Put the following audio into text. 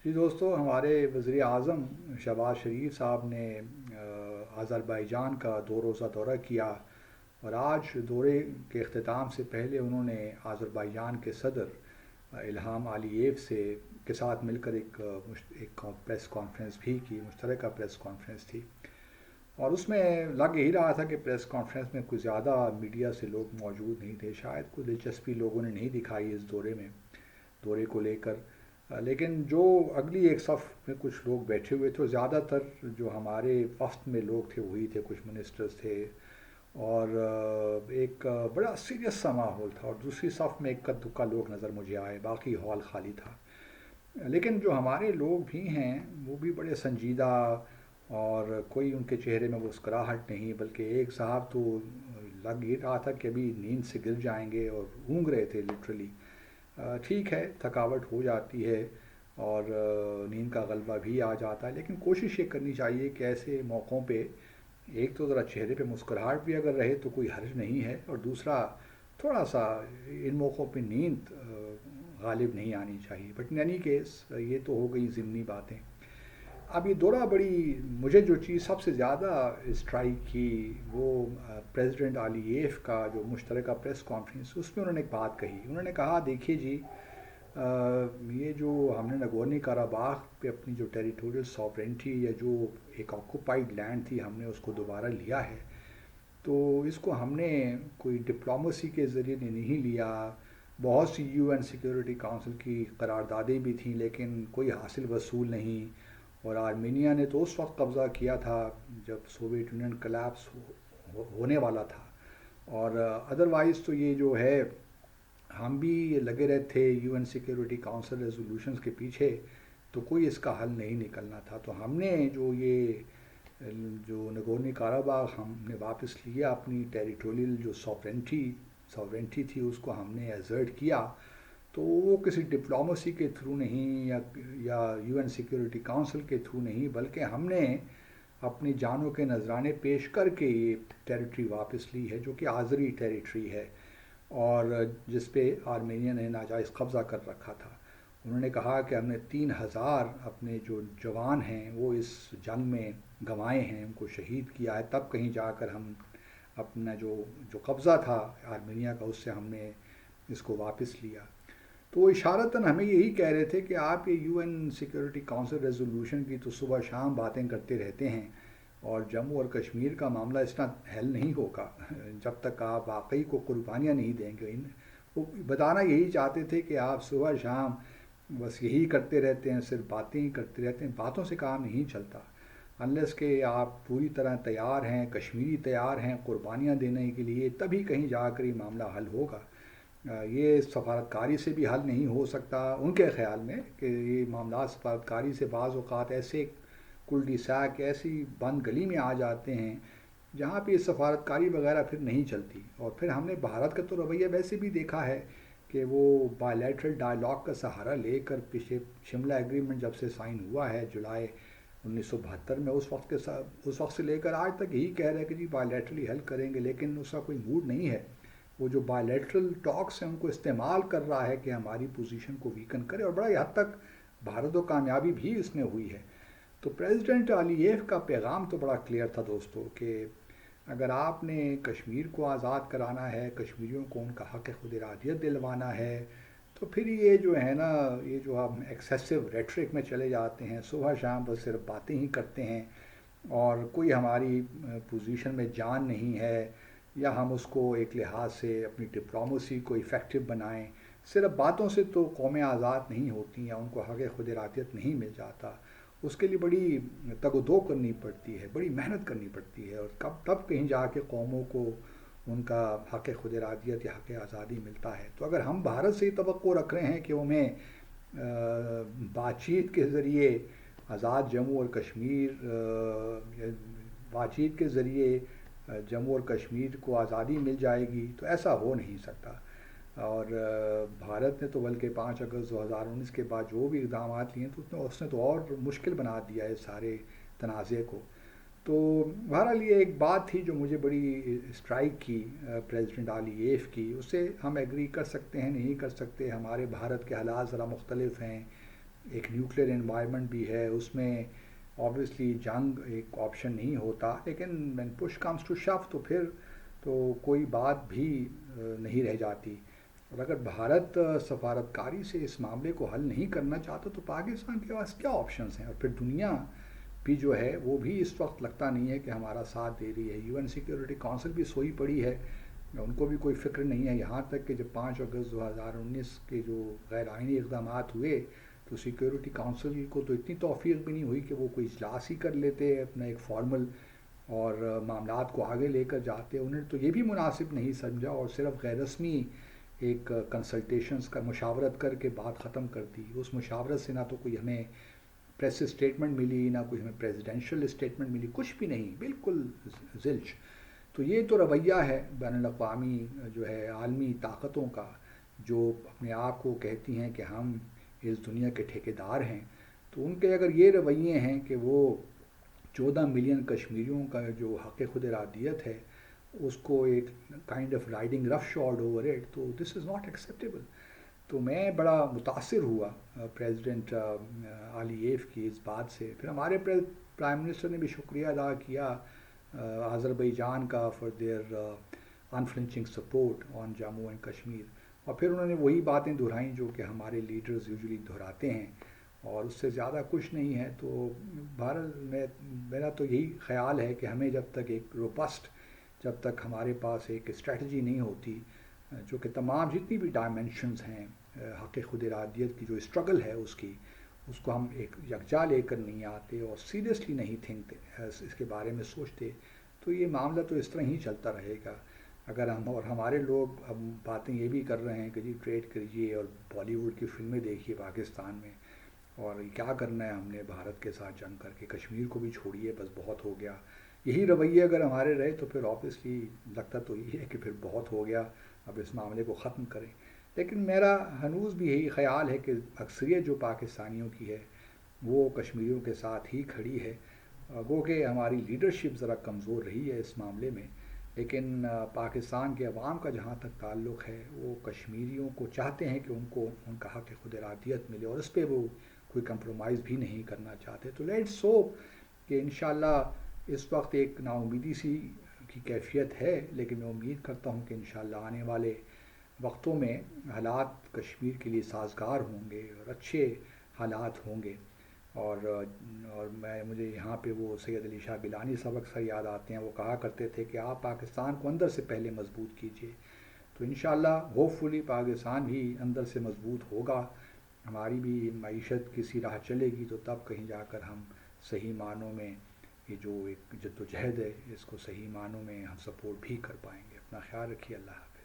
جی دوستو، ہمارے وزیر اعظم شہباز شریف صاحب نے آذربائیجان کا 2 روزہ دورہ کیا، اور آج دورے کے اختتام سے پہلے انہوں نے آذربائیجان کے صدر الہام علییف کے ساتھ مل کر ایک پریس کانفرنس بھی کی، مشترکہ پریس کانفرنس تھی۔ اور اس میں لگ یہی رہا تھا کہ پریس کانفرنس میں کوئی زیادہ میڈیا سے لوگ موجود نہیں تھے، شاید کوئی دلچسپی لوگوں نے نہیں دکھائی اس دورے کو لے کر۔ لیکن جو اگلی ایک صف میں کچھ لوگ بیٹھے ہوئے تھے، زیادہ تر جو ہمارے وفد میں لوگ تھے وہی تھے، کچھ منسٹرز تھے، اور ایک بڑا سیریس سا ماحول تھا، اور دوسری صف میں اکا دکا لوگ نظر مجھے آئے، باقی ہال خالی تھا۔ لیکن جو ہمارے لوگ بھی ہیں وہ بھی بڑے سنجیدہ، اور کوئی ان کے چہرے میں مسکراہٹ نہیں، بلکہ ایک صاحب تو لگ ہی رہا تھا کہ ابھی نیند سے گر جائیں گے، اور اونگ رہے تھے لٹرلی۔ ٹھیک ہے، تھکاوٹ ہو جاتی ہے، اور نیند کا غلبہ بھی آ جاتا ہے، لیکن کوشش یہ کرنی چاہیے کہ ایسے موقعوں پہ ایک تو ذرا چہرے پہ مسکراہٹ بھی اگر رہے تو کوئی حرج نہیں ہے، اور دوسرا تھوڑا سا ان موقعوں پہ نیند غالب نہیں آنی چاہیے۔ بٹ ان اینی کیس یہ تو ہو گئی ضمنی باتیں۔ اب یہ دورہ بڑی، مجھے جو چیز سب سے زیادہ اسٹرائک کی وہ پریزیڈنٹ علییف کا جو مشترکہ پریس کانفرنس، اس میں انہوں نے ایک بات کہی۔ انہوں نے کہا دیکھیے جی، یہ جو ہم نے نگورنی کاراباخ پہ اپنی جو ٹیریٹوریل ساورینٹی، یا جو ایک آکوپائڈ لینڈ تھی، ہم نے اس کو دوبارہ لیا ہے، تو اس کو ہم نے کوئی ڈپلومسی کے ذریعے نہیں لیا۔ بہت سی یو این سیکیورٹی کونسل کی قراردادیں بھی تھیں، لیکن کوئی حاصل وصول نہیں۔ اور آرمینیا نے تو اس وقت قبضہ کیا تھا جب سوویت یونین کلیپس ہونے والا تھا، اور ادروائز تو یہ جو ہے ہم بھی لگے رہے تھے U N security council resolutions کے پیچھے، تو کوئی اس کا حل نہیں نکلنا تھا۔ تو ہم نے جو نگورنی کاراباخ ہم نے واپس لیا، اپنی ٹیریٹوریل جو ساورینٹی تھی اس کو ہم نے ایزرٹ کیا، تو وہ کسی ڈپلومسی کے تھرو نہیں، یا یو این سیکیورٹی کونسل کے تھرو نہیں، بلکہ ہم نے اپنی جانوں کے نذرانے پیش کر کے یہ ٹیریٹری واپس لی ہے، جو کہ آذری ٹیریٹری ہے، اور جس پہ آرمینیا نے ناجائز قبضہ کر رکھا تھا۔ انہوں نے کہا کہ ہم نے 3,000 اپنے جو جوان ہیں وہ اس جنگ میں گنوائے ہیں، ان کو شہید کیا ہے، تب کہیں جا کر ہم اپنا جو قبضہ تھا آرمینیا کا، اس سے ہم نے اس کو واپس لیا۔ تو وہ اشارتاً ہمیں یہی کہہ رہے تھے کہ آپ یہ U N security council resolution کی تو صبح شام باتیں کرتے رہتے ہیں، اور جموں اور کشمیر کا معاملہ اس طرح حل نہیں ہوگا جب تک آپ واقعی کو قربانیاں نہیں دیں گے۔ وہ بتانا یہی چاہتے تھے کہ آپ صبح شام بس یہی کرتے رہتے ہیں، صرف باتیں ہی کرتے رہتے ہیں، باتوں سے کام نہیں چلتا۔ انلیس کہ آپ پوری طرح تیار ہیں، کشمیری تیار ہیں قربانیاں دینے کے لیے، تبھی کہیں جا کر یہ معاملہ حل ہوگا۔ یہ سفارتکاری سے بھی حل نہیں ہو سکتا ان کے خیال میں، کہ یہ معاملات سفارتکاری سے بعض اوقات ایسے کل ڈی سیک ایسی بند گلی میں آ جاتے ہیں جہاں پہ یہ سفارتکاری وغیرہ پھر نہیں چلتی۔ اور پھر ہم نے بھارت کا تو رویہ ویسے بھی دیکھا ہے کہ وہ بائیلیٹرل ڈائلاگ کا سہارا لے کر پیچھے شملہ ایگریمنٹ جب سے سائن ہوا ہے جولائی 1972 میں، اس وقت سے لے کر آج تک یہی کہہ رہے ہیں کہ جی بائیلیٹرلی حل کریں گے، لیکن اس کا کوئی موڈ نہیں ہے۔ وہ جو بائیلیٹرل ٹاکس ہیں ان کو استعمال کر رہا ہے کہ ہماری پوزیشن کو ویکن کرے، اور بڑا حد تک بھارت و کامیابی بھی اس میں ہوئی ہے۔ تو پریزیڈنٹ علییف کا پیغام تو بڑا کلیئر تھا دوستو، کہ اگر آپ نے کشمیر کو آزاد کرانا ہے، کشمیریوں کو ان کا حق خود ارادیت دلوانا ہے، تو پھر یہ جو ہے نا، یہ جو ہم ایکسیسو ریٹرک میں چلے جاتے ہیں، صبح شام بس صرف باتیں ہی کرتے ہیں، اور کوئی ہماری پوزیشن میں جان نہیں ہے، یا ہم اس کو ایک لحاظ سے اپنی ڈپلومسی کو افیکٹو بنائیں۔ صرف باتوں سے تو قومیں آزاد نہیں ہوتی ہیں، ان کو حق خود ارادیت نہیں مل جاتا، اس کے لیے بڑی تگ و دو کرنی پڑتی ہے، بڑی محنت کرنی پڑتی ہے، اور تب کہیں جا کے قوموں کو ان کا حق خود ارادیت یا حق آزادی ملتا ہے۔ تو اگر ہم بھارت سے یہ توقع رکھ رہے ہیں کہ انہیں بات چیت کے ذریعے آزاد جموں اور کشمیر، بات چیت کے ذریعے جموں اور کشمیر کو آزادی مل جائے گی، تو ایسا ہو نہیں سکتا۔ اور بھارت نے تو بلکہ 5 اگست 2019 کے بعد جو بھی اقدامات لیے تو اس نے تو اور مشکل بنا دیا ہے سارے تنازع کو۔ تو بہرحال یہ ایک بات تھی جو مجھے بڑی اسٹرائک کی پریزیڈنٹ علییف کی، اس سے ہم ایگری کر سکتے ہیں نہیں کر سکتے، ہمارے بھارت کے حالات ذرا مختلف ہیں، ایک نیوکلیر انوائرمنٹ بھی ہے، اس میں آبویسلی جنگ ایک آپشن نہیں ہوتا، لیکن وین پش کمز ٹو شف تو پھر تو کوئی بات بھی نہیں رہ جاتی۔ اور اگر بھارت سفارتکاری سے اس معاملے کو حل نہیں کرنا چاہتا تو پاکستان کے پاس کیا آپشنز ہیں؟ اور پھر دنیا بھی جو ہے وہ بھی اس وقت لگتا نہیں ہے کہ ہمارا ساتھ دے رہی ہے، یو این سیکورٹی کونسل بھی سوئی پڑی ہے، ان کو بھی کوئی فکر نہیں ہے، یہاں تک کہ جب 5 اگست 2019 کے جو غیر آئینی اقدامات ہوئے تو سیکیورٹی کونسل کو تو اتنی توفیق بھی نہیں ہوئی کہ وہ کوئی اجلاس ہی کر لیتے اپنا ایک فارمل اور معاملات کو آگے لے کر جاتے، انہیں تو یہ بھی مناسب نہیں سمجھا اور صرف غیر رسمی ایک کنسلٹیشنز کا مشاورت کر کے بات ختم کر دی۔ اس مشاورت سے نہ تو کوئی ہمیں پریس اسٹیٹمنٹ ملی، نہ کوئی ہمیں پریزیڈینشیل اسٹیٹمنٹ ملی، کچھ بھی نہیں، بالکل زلچ۔ تو یہ تو رویہ ہے بین الاقوامی جو ہے عالمی طاقتوں کا، جو اپنے آپ کو کہتی ہیں کہ ہم اس دنیا کے ٹھیکیدار ہیں، تو ان کے اگر یہ رویے ہیں کہ وہ 14 ملین کشمیریوں کا جو حق خود ارادیت ہے اس کو ایک kind of riding roughshod over it, تو دس از ناٹ ایکسیپٹیبل۔ تو میں بڑا متاثر ہوا پریزیڈنٹ علییف کی اس بات سے۔ پھر ہمارے پرائم منسٹر نے بھی شکریہ ادا کیا آذربائیجان کا for their unflinching support on Jammu and Kashmir, اور پھر انہوں نے وہی باتیں دہرائیں جو کہ ہمارے لیڈرز یوزلی دہراتے ہیں، اور اس سے زیادہ کچھ نہیں ہے۔ تو بھارت میں میرا تو یہی خیال ہے کہ ہمیں جب تک ایک روبسٹ، جب تک ہمارے پاس ایک اسٹریٹجی نہیں ہوتی جو کہ تمام جتنی بھی ڈائمینشنز ہیں حق خود ارادیت کی جو اسٹرگل ہے اس کو ہم ایک یکجا لے کر نہیں آتے اور سیریسلی نہیں تھنکتے، اس کے بارے میں سوچتے، تو یہ معاملہ تو اس طرح ہی چلتا رہے گا۔ اگر ہم اور ہمارے لوگ اب باتیں یہ بھی کر رہے ہیں کہ جی ٹریڈ کریے اور بالی ووڈ کی فلمیں دیکھیے پاکستان میں، اور کیا کرنا ہے ہم نے بھارت کے ساتھ جنگ کر کے، کشمیر کو بھی چھوڑیے بس بہت ہو گیا، یہی رویے اگر ہمارے رہے تو پھر آبویسلی لگتا تو یہ ہے کہ پھر بہت ہو گیا، اب اس معاملے کو ختم کریں۔ لیکن میرا ہنوز بھی یہی خیال ہے کہ اکثریت جو پاکستانیوں کی ہے وہ کشمیریوں کے ساتھ ہی کھڑی ہے، گو کہ ہماری لیڈرشپ ذرا کمزور رہی ہے اس معاملے میں، لیکن پاکستان کے عوام کا جہاں تک تعلق ہے وہ کشمیریوں کو چاہتے ہیں کہ ان کو ان کا حق خود ارادیت ملے، اور اس پہ وہ کوئی کمپرومائز بھی نہیں کرنا چاہتے۔ تو لیٹس ہوپ کہ انشاءاللہ اس وقت ایک نا امیدی سی کی کیفیت ہے، لیکن میں امید کرتا ہوں کہ انشاءاللہ آنے والے وقتوں میں حالات کشمیر کے لیے سازگار ہوں گے اور اچھے حالات ہوں گے، اور مجھے یہاں پہ وہ سید علی شاہ گیلانی صاحب اکثر یاد آتے ہیں، وہ کہا کرتے تھے کہ آپ پاکستان کو اندر سے پہلے مضبوط کیجئے۔ تو انشاءاللہ ہوپ فلی پاکستان بھی اندر سے مضبوط ہوگا، ہماری بھی معیشت کسی راہ چلے گی، تو تب کہیں جا کر ہم صحیح معنوں میں یہ جو ایک جد و جہد ہے اس کو صحیح معنوں میں ہم سپورٹ بھی کر پائیں گے۔ اپنا خیال رکھیے، اللہ حافظ۔